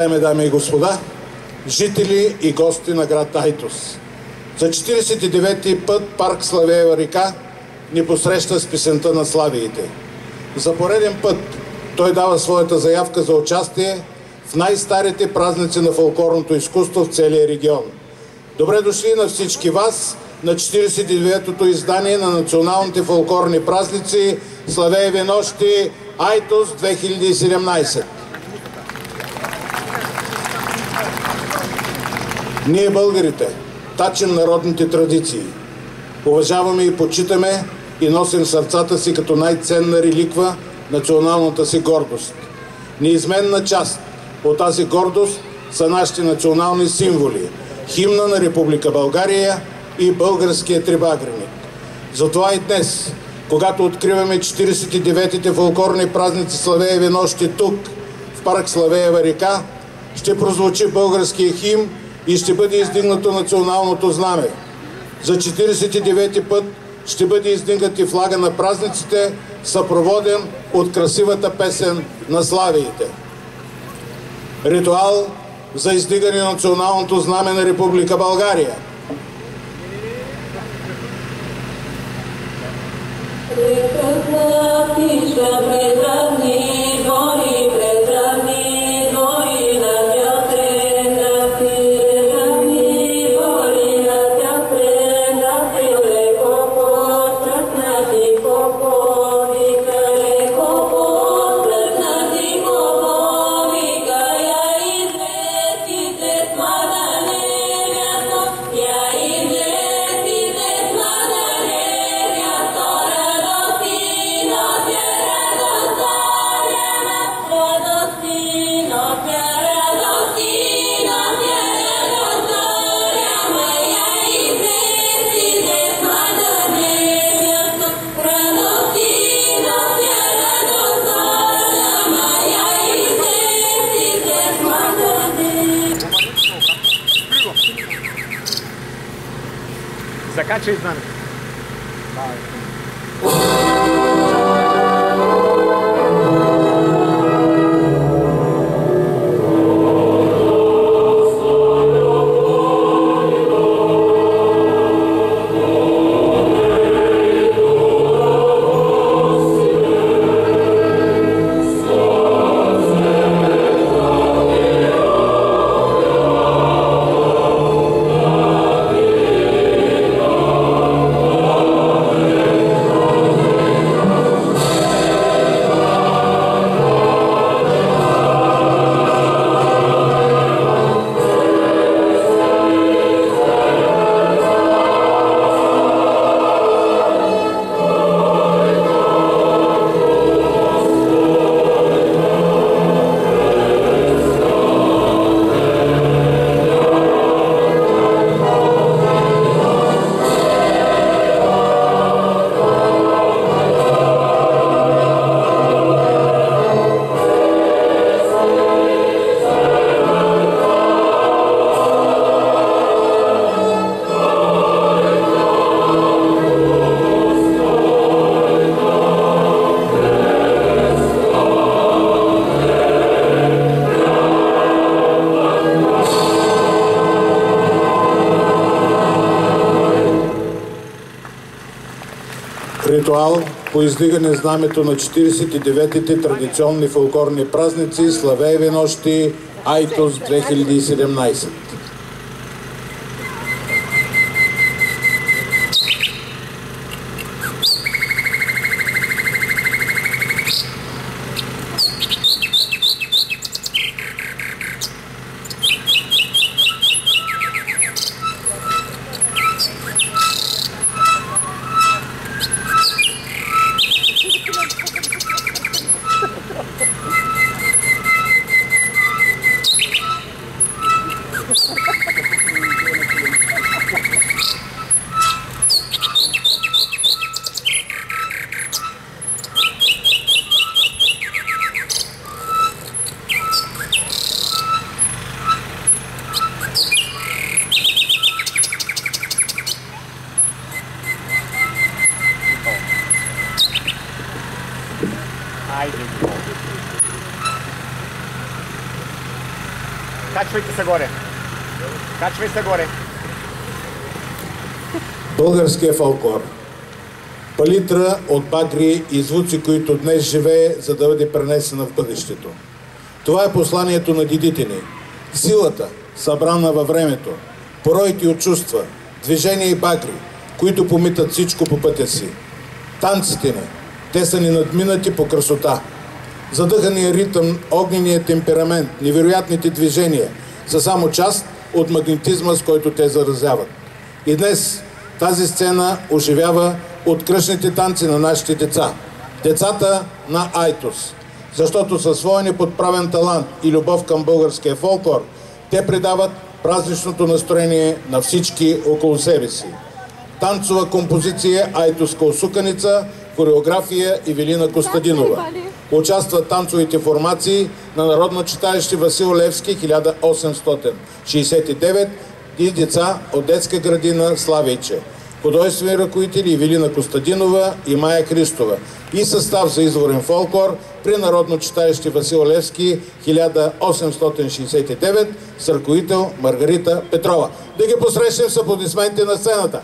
Уважаеми дами и господа, жители и гости на град Айтос. За 49-ти път парк Славеева река ни посреща с песента на славиите. За пореден път той дава своята заявка за участие в най-старите празници на фолклорното изкуство в целия регион. Добре дошли на всички вас на 49-тото издание на националните фолклорни празници Славееви нощи Айтос 2017. Ние, българите, тачим народните традиции. Уважаваме и почитаме и носим в сърцата си като най-ценна реликва националната си гордост. Неизменна част от тази гордост са нашите национални символи, химна на Република България и българския трибагреник. Затова и днес, когато откриваме 49-те фолклорни празници Славееви нощи тук, в парк Славеева река, ще прозвучи българския химн и ще бъде издигнато националното знаме. За 49-ти път ще бъде издигнат и флага на празниците, съпроводен от красивата песен на славиите. Ритуал за издигане на националното знаме на Република България. Закачай знамето. Ритуал по издигане знамето на 49-те традиционни фолклорни празници Славееви нощи Айтос 2017. Ha ha ha. Качвайте се горе. Качвай се горе. Българския фолклор. Палитра от багри и звуци, които днес живее, за да бъде пренесена в бъдещето. Това е посланието на дедите ни. Силата, събрана във времето, пороите от чувства, движения и багри, които помитат всичко по пътя си. Танците ни, те са ни надминати по красота. Задъхания ритъм, огненият темперамент, невероятните движения са само част от магнетизма, с който те заразяват. И днес тази сцена оживява от кръшните танци на нашите деца. Децата на Айтос. Защото със своя неподправен талант и любов към българския фолклор, те придават празничното настроение на всички около себе си. Танцова композиция Айтоска осуканица, хореография Ивелина Костадинова. Участват танцовите формации на Народно читалище Васил Левски 1869 и деца от детска градина Славейче. Художествени ръководители Ивелина Костадинова и Майя Христова. И състав за изворен фолклор при Народно читалище Васил Левски 1869 с ръководител Маргарита Петрова. Да ги посрещнем с аплодисменти на сцената.